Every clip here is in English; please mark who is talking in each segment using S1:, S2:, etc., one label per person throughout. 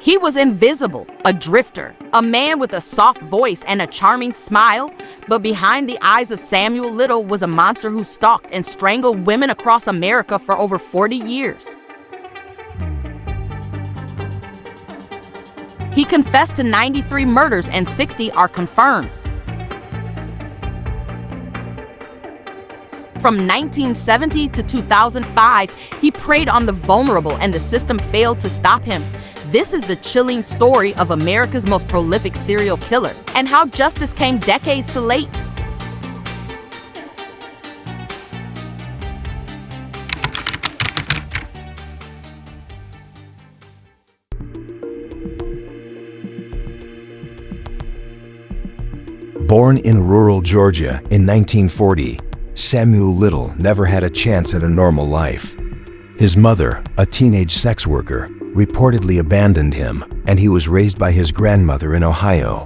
S1: He was invisible, a drifter, a man with a soft voice and a charming smile, but behind the eyes of Samuel Little was a monster who stalked and strangled women across America for over 40 years. He confessed to 93 murders and 60 are confirmed. From 1970 to 2005, he preyed on the vulnerable and the system failed to stop him. This is the chilling story of America's most prolific serial killer and how justice came decades too late.
S2: Born in rural Georgia in 1940, Samuel Little never had a chance at a normal life. His mother, a teenage sex worker, reportedly abandoned him, and he was raised by his grandmother in Ohio.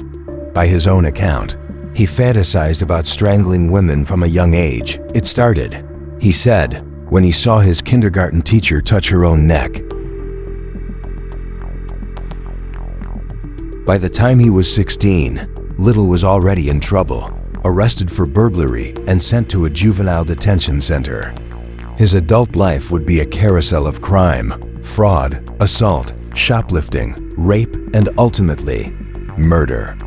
S2: By his own account, he fantasized about strangling women from a young age. It started, he said, when he saw his kindergarten teacher touch her own neck. By the time he was 16, Little was already in trouble, arrested for burglary and sent to a juvenile detention center. His adult life would be a carousel of crime, fraud, assault, shoplifting, rape, and ultimately, murder.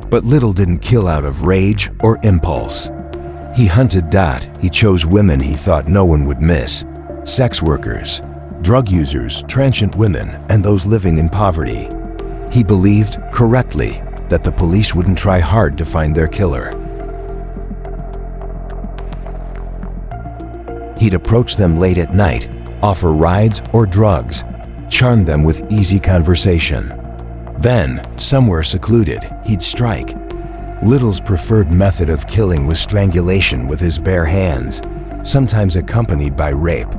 S2: But Little didn't kill out of rage or impulse. He hunted. He chose women he thought no one would miss: sex workers, drug users, transient women, and those living in poverty. He believed, correctly, that the police wouldn't try hard to find their killer. He'd approach them late at night, offer rides or drugs, charm them with easy conversation. Then, somewhere secluded, he'd strike. Little's preferred method of killing was strangulation with his bare hands, sometimes accompanied by rape.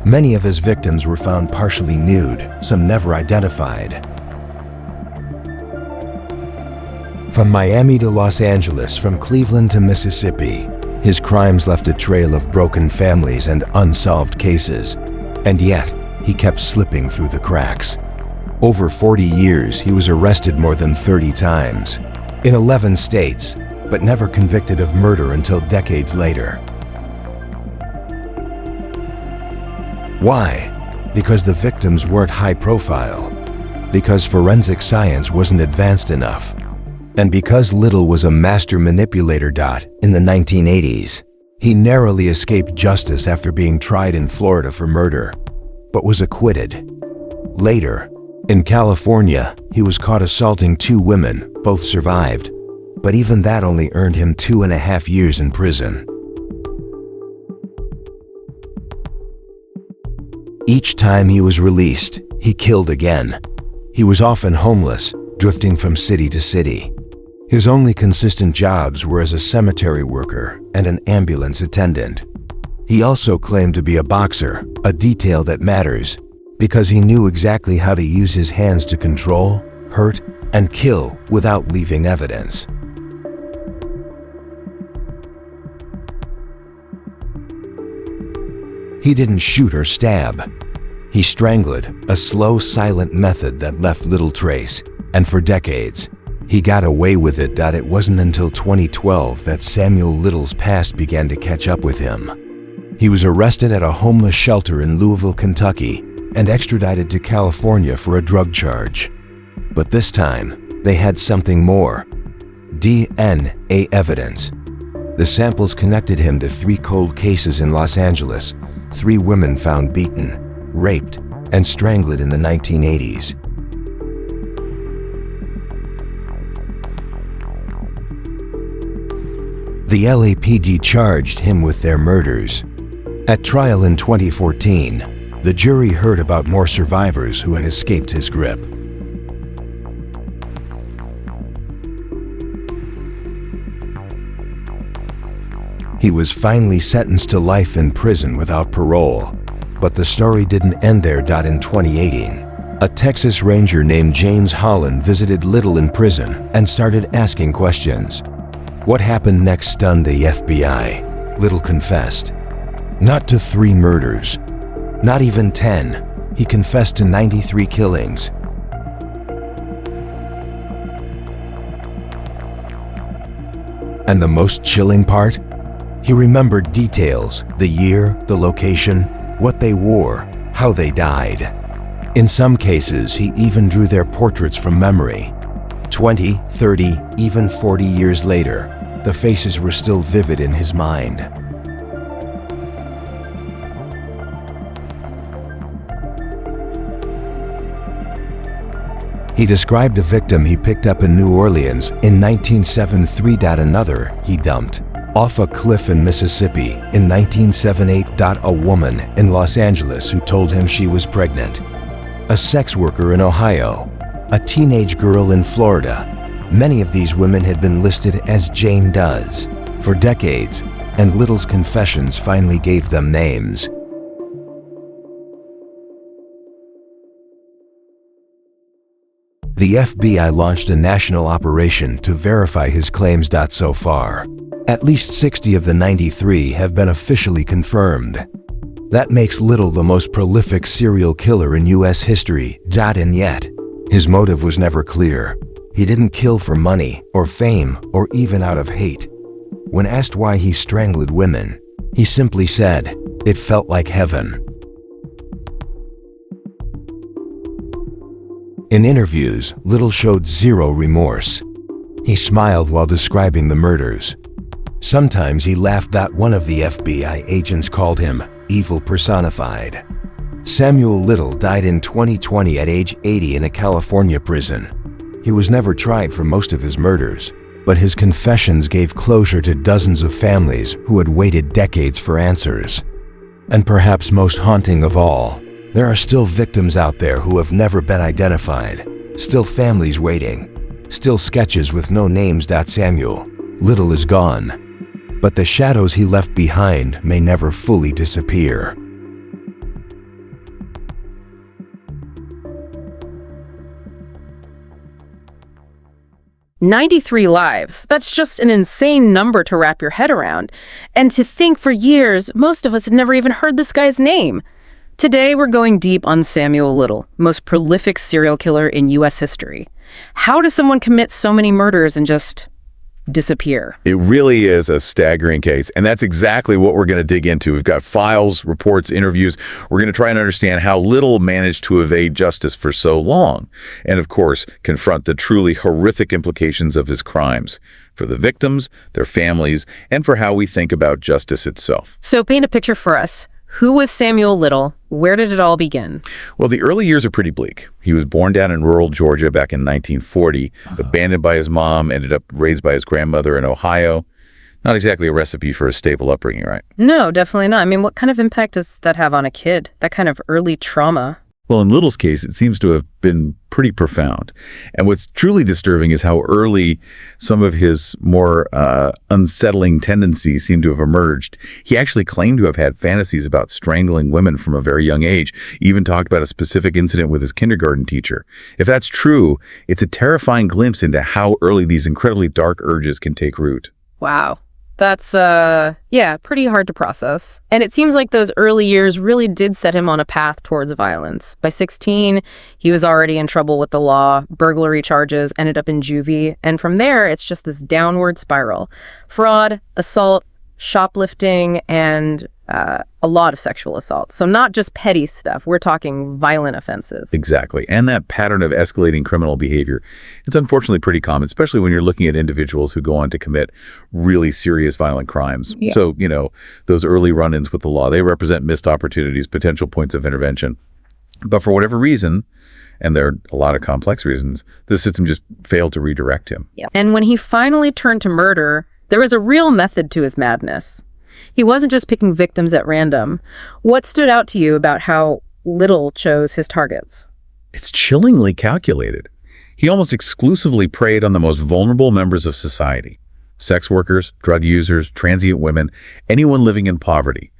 S2: Many of his victims were found partially nude, some never identified. From Miami to Los Angeles, from Cleveland to Mississippi, his crimes left a trail of broken families and unsolved cases. And yet, he kept slipping through the cracks. Over 40 years, he was arrested more than 30 times, in 11 states, but never convicted of murder until decades later. Why? Because the victims weren't high profile, because forensic science wasn't advanced enough, and because Little was a master manipulator. In the 1980s, he narrowly escaped justice after being tried in Florida for murder, but was acquitted. Later, in California, he was caught assaulting 2 women, both survived, but even that only earned him 2.5 years in prison. Each time he was released, he killed again. He was often homeless, drifting from city to city. His only consistent jobs were as a cemetery worker and an ambulance attendant. He also claimed to be a boxer, a detail that matters, because he knew exactly how to use his hands to control, hurt, and kill without leaving evidence. He didn't shoot or stab. He strangled, a slow, silent method that left little trace, and for decades, he got away with it. It wasn't until 2012 that Samuel Little's past began to catch up with him. He was arrested at a homeless shelter in Louisville, Kentucky, and extradited to California for a drug charge. But this time, they had something more: DNA evidence. The samples connected him to 3 cold cases in Los Angeles, 3 women found beaten, raped, and strangled in the 1980s. The LAPD charged him with their murders. At trial in 2014, the jury heard about more survivors who had escaped his grip. He was finally sentenced to life in prison without parole. But the story didn't end there. In 2018, a Texas Ranger named James Holland visited Little in prison and started asking questions. What happened next stunned the FBI. Little confessed. Not to 3 murders, Not even 10. He confessed to 93 killings. And the most chilling part? He remembered details, the year, the location, what they wore, how they died. In some cases, he even drew their portraits from memory. 20, 30, even 40 years later, the faces were still vivid in his mind. He described a victim he picked up in New Orleans in 1973. Another he dumped off a cliff in Mississippi in 1978. A woman in Los Angeles who told him she was pregnant. A sex worker in Ohio. A teenage girl in Florida. Many of these women had been listed as Jane Does for decades, and Little's confessions finally gave them names. The FBI launched a national operation to verify his claims. So far, at least 60 of the 93 have been officially confirmed. That makes Little the most prolific serial killer in U.S. history. And yet, his motive was never clear. He didn't kill for money or fame or even out of hate. When asked why he strangled women, he simply said, "It felt like heaven." In interviews, Little showed zero remorse. He smiled while describing the murders. Sometimes he laughed that one of the FBI agents called him evil personified. Samuel Little died in 2020 at age 80 in a California prison. He was never tried for most of his murders, but his confessions gave closure to dozens of families who had waited decades for answers. And perhaps most haunting of all, there are still victims out there who have never been identified, still families waiting, still sketches with no names. Samuel Little is gone, but the shadows he left behind may never fully disappear.
S3: "93 lives. That's just an insane number to wrap your head around. And to think for years, most of us had never even heard this guy's name. Today, we're going deep on Samuel Little, most prolific serial killer in U.S. history. How does someone commit so many murders and just disappear?
S4: It really is a staggering case, and that's exactly what we're going to dig into. We've got files, reports, interviews. We're going to try and understand how Little managed to evade justice for so long, and of course, confront the truly horrific implications of his crimes for the victims, their families, and for how we think about justice itself.
S3: So paint a picture for us. Who was Samuel Little? Where did it all begin?
S4: Well, the early years are pretty bleak. He was born down in rural Georgia back in 1940, abandoned by his mom, ended up raised by his grandmother in Ohio. Not exactly a recipe for a stable upbringing, right?
S3: No, definitely not. I mean, what kind of impact does that have on a kid? That kind of early trauma?
S4: Well, in Little's case, it seems to have been pretty profound. And what's truly disturbing is how early some of his more unsettling tendencies seem to have emerged. He actually claimed to have had fantasies about strangling women from a very young age, even talked about a specific incident with his kindergarten teacher. If that's true, it's a terrifying glimpse into how early these incredibly dark urges can take root.
S3: Wow. That's, pretty hard to process. And it seems like those early years really did set him on a path towards violence. By 16, he was already in trouble with the law, burglary charges, ended up in juvie, and from there, it's just this downward spiral. Fraud, assault, shoplifting, and a lot of sexual assault. So not just petty stuff, we're talking violent offenses.
S4: Exactly. And that pattern of escalating criminal behavior, it's unfortunately pretty common, especially when you're looking at individuals who go on to commit really serious violent crimes.
S3: Yeah.
S4: So, those early run-ins with the law, they represent missed opportunities, potential points of intervention. But for whatever reason, and there are a lot of complex reasons, the system just failed to redirect him.
S3: Yeah. And when he finally turned to murder, there was a real method to his madness. He wasn't just picking victims at random. What stood out to you about how Little chose his targets?
S4: It's chillingly calculated. He almost exclusively preyed on the most vulnerable members of society. Sex workers, drug users, transient women, anyone living in poverty.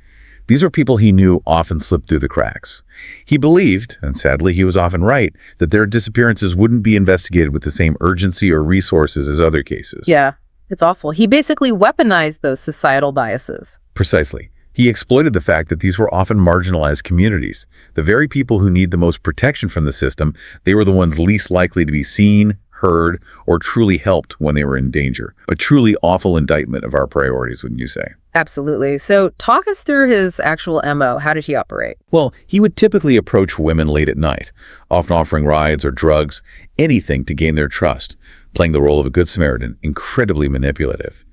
S4: These were people he knew often slipped through the cracks. He believed, and sadly he was often right, that their disappearances wouldn't be investigated with the same urgency or resources as other cases.
S3: Yeah. It's awful. He basically weaponized those societal biases.
S4: Precisely. He exploited the fact that these were often marginalized communities. The very people who need the most protection from the system, they were the ones least likely to be seen, heard, or truly helped when they were in danger. A truly awful indictment of our priorities, wouldn't you say?
S3: Absolutely. So talk us through his actual MO. How did he operate?
S4: Well, he would typically approach women late at night, often offering rides or drugs, anything to gain their trust, playing the role of a good Samaritan, incredibly manipulative.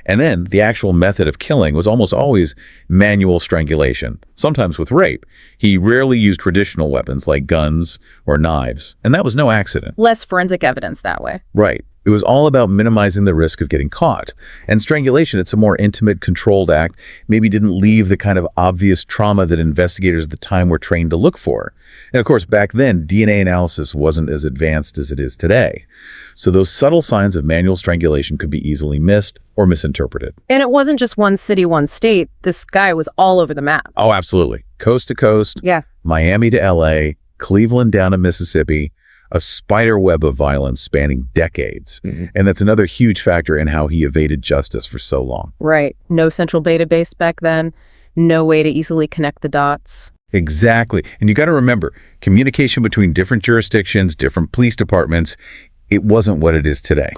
S4: And then the actual method of killing was almost always manual strangulation, sometimes with rape. He rarely used traditional weapons like guns or knives, and that was no accident.
S3: Less forensic evidence that way.
S4: Right. It was all about minimizing the risk of getting caught. And strangulation, it's a more intimate, controlled act, maybe didn't leave the kind of obvious trauma that investigators at the time were trained to look for. And of course, back then, DNA analysis wasn't as advanced as it is today. So those subtle signs of manual strangulation could be easily missed or misinterpreted.
S3: And it wasn't just one city, one state. This guy was all over the map.
S4: Oh, absolutely. Coast to coast,
S3: Yeah.
S4: Miami to LA, Cleveland down to Mississippi, a spider web of violence spanning decades. And that's another huge factor in how he evaded justice for so long.
S3: Right. No central database back then. No way to easily connect the dots.
S4: Exactly. And you got to remember, communication between different jurisdictions, different police departments, it wasn't what it is today.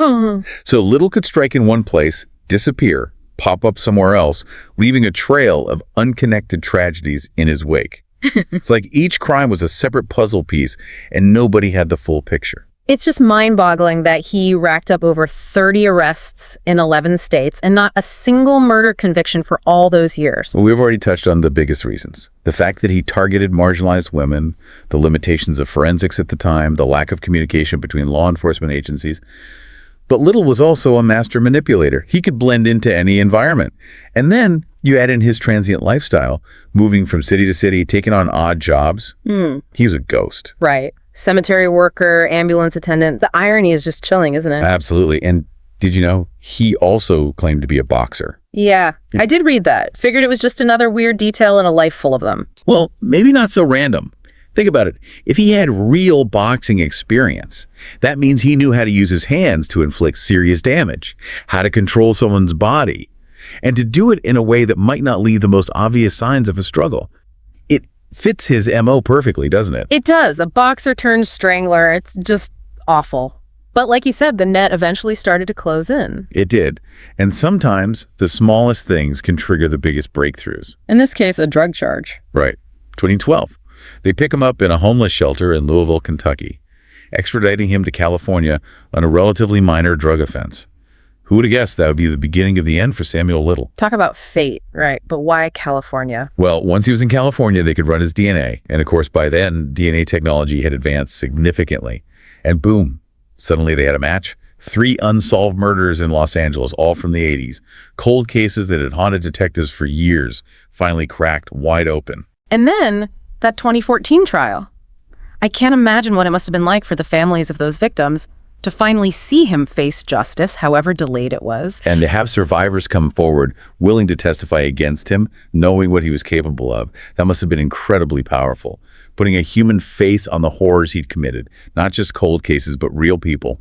S4: So Little could strike in one place, disappear, pop up somewhere else, leaving a trail of unconnected tragedies in his wake. It's like each crime was a separate puzzle piece and nobody had the full picture.
S3: It's just mind-boggling that he racked up over 30 arrests in 11 states and not a single murder conviction for all those years.
S4: Well, we've already touched on the biggest reasons. The fact that he targeted marginalized women, the limitations of forensics at the time, the lack of communication between law enforcement agencies. But Little was also a master manipulator. He could blend into any environment. And then you add in his transient lifestyle, moving from city to city, taking on odd jobs. He was a ghost.
S3: Right. Cemetery worker, ambulance attendant. The irony is just chilling, isn't it?
S4: Absolutely. And did you know he also claimed to be a boxer?
S3: Yeah, I did read that. Figured it was just another weird detail in a life full of them.
S4: Well, maybe not so random. Think about it. If he had real boxing experience, that means he knew how to use his hands to inflict serious damage, how to control someone's body, and to do it in a way that might not leave the most obvious signs of a struggle. It fits his MO perfectly, doesn't it?
S3: It does. A boxer turned strangler. It's just awful. But like you said, the net eventually started to close in.
S4: It did. And sometimes the smallest things can trigger the biggest breakthroughs.
S3: In this case, a drug charge.
S4: Right. 2012. They pick him up in a homeless shelter in Louisville, Kentucky, extraditing him to California on a relatively minor drug offense. Who would have guessed that would be the beginning of the end for Samuel Little?
S3: Talk about fate, right? But why California?
S4: Well, once he was in California, they could run his DNA. And of course, by then, DNA technology had advanced significantly. And boom, suddenly they had a match. 3 unsolved murders in Los Angeles, all from the 80s. Cold cases that had haunted detectives for years, finally cracked wide open.
S3: And then that 2014 trial. I can't imagine what it must have been like for the families of those victims to finally see him face justice, however delayed it was.
S4: And to have survivors come forward willing to testify against him, knowing what he was capable of, that must have been incredibly powerful. Putting a human face on the horrors he'd committed, not just cold cases, but real people,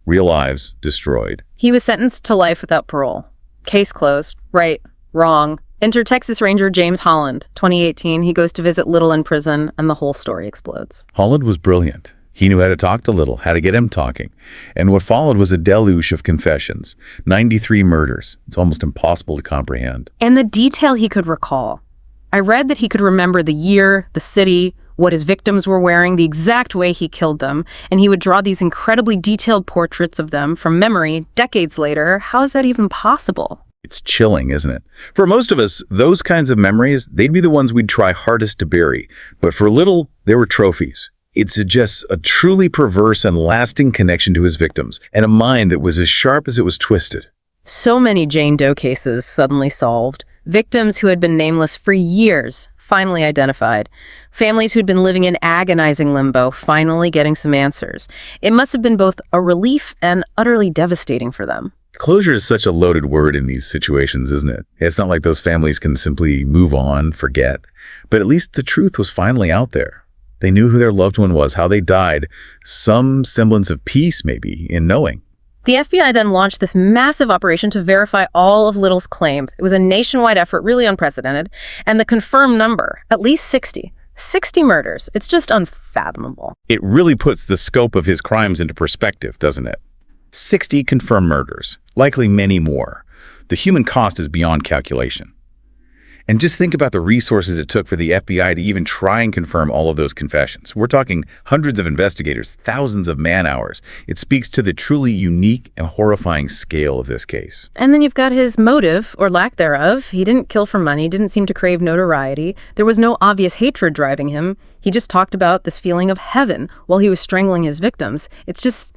S4: real lives destroyed.
S3: He was sentenced to life without parole. Case closed. Right. Wrong. Enter Texas Ranger James Holland. 2018, he goes to visit Little in prison, and the whole story explodes.
S4: Holland was brilliant. He knew how to talk to Little, how to get him talking. And what followed was a deluge of confessions. 93 murders. It's almost impossible to comprehend.
S3: And the detail he could recall. I read that he could remember the year, the city, what his victims were wearing, the exact way he killed them, and he would draw these incredibly detailed portraits of them from memory decades later. How is that even possible?
S4: It's chilling, isn't it? For most of us, those kinds of memories, they'd be the ones we'd try hardest to bury. But for Little, they were trophies. It suggests a truly perverse and lasting connection to his victims, and a mind that was as sharp as it was twisted.
S3: So many Jane Doe cases suddenly solved. Victims who had been nameless for years, finally identified. Families who'd been living in agonizing limbo, finally getting some answers. It must have been both a relief and utterly devastating for them.
S4: Closure is such a loaded word in these situations, isn't it? It's not like those families can simply move on, forget. But at least the truth was finally out there. They knew who their loved one was, how they died, some semblance of peace maybe in knowing.
S3: The FBI then launched this massive operation to verify all of Little's claims. It was a nationwide effort, really unprecedented, and the confirmed number, at least 60. 60 murders. It's just unfathomable.
S4: It really puts the scope of his crimes into perspective, doesn't it? 60 confirmed murders, likely many more. The human cost is beyond calculation. And just think about the resources it took for the FBI to even try and confirm all of those confessions. We're talking hundreds of investigators, thousands of man-hours. It speaks to the truly unique and horrifying scale of this case.
S3: And then you've got his motive, or lack thereof. He didn't kill for money, didn't seem to crave notoriety. There was no obvious hatred driving him. He just talked about this feeling of heaven while he was strangling his victims. It's just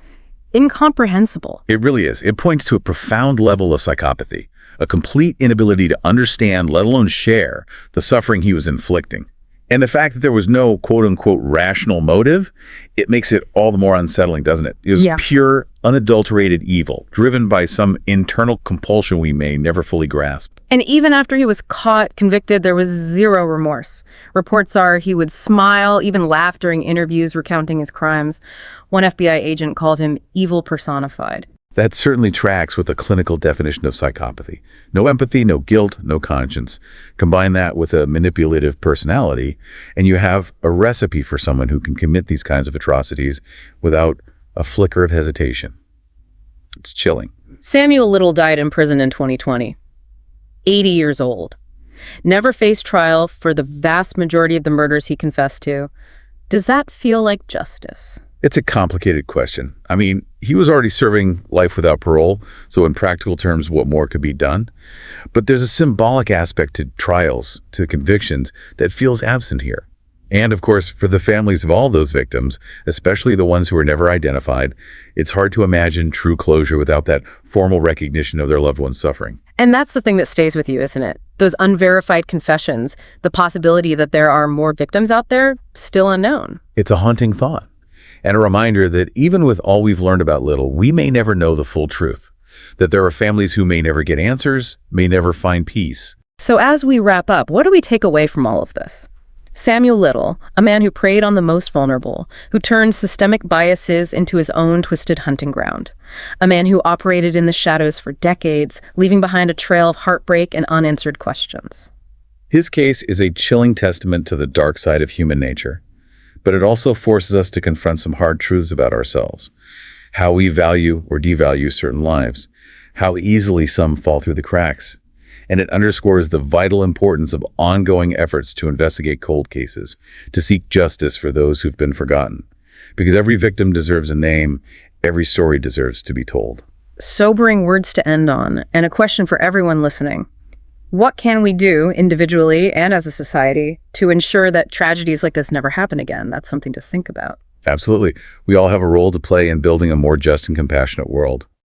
S3: incomprehensible.
S4: It really is. It points to a profound level of psychopathy, a complete inability to understand, let alone share, the suffering he was inflicting. And the fact that there was no quote-unquote rational motive, it makes it all the more unsettling, doesn't it? It was pure, unadulterated evil, driven by some internal compulsion we may never fully grasp.
S3: And even after he was caught, convicted, there was zero remorse. Reports are he would smile, even laugh during interviews recounting his crimes. One FBI agent called him evil personified.
S4: That certainly tracks with a clinical definition of psychopathy. No empathy, no guilt, no conscience. Combine that with a manipulative personality, and you have a recipe for someone who can commit these kinds of atrocities without a flicker of hesitation. It's chilling.
S3: Samuel Little died in prison in 2020. 80 years old. Never faced trial for the vast majority of the murders he confessed to. Does that feel like justice?
S4: It's a complicated question. I mean, he was already serving life without parole, so in practical terms, what more could be done? But there's a symbolic aspect to trials, to convictions, that feels absent here. And of course, for the families of all those victims, especially the ones who were never identified, it's hard to imagine true closure without that formal recognition of their loved one's suffering.
S3: And that's the thing that stays with you, isn't it? Those unverified confessions, the possibility that there are more victims out there, still unknown.
S4: It's a haunting thought. And a reminder that even with all we've learned about Little, we may never know the full truth. That there are families who may never get answers, may never find peace.
S3: So as we wrap up, what do we take away from all of this? Samuel Little, a man who preyed on the most vulnerable, who turned systemic biases into his own twisted hunting ground. A man who operated in the shadows for decades, leaving behind a trail of heartbreak and unanswered questions.
S4: His case is a chilling testament to the dark side of human nature. But it also forces us to confront some hard truths about ourselves. How we value or devalue certain lives. How easily some fall through the cracks. And it underscores the vital importance of ongoing efforts to investigate cold cases, to seek justice for those who've been forgotten. Because every victim deserves a name, every story deserves to be told.
S3: Sobering words to end on, and a question for everyone listening. What can we do individually and as a society to ensure that tragedies like this never happen again? That's something to think about.
S4: Absolutely. We all have a role to play in building a more just and compassionate world.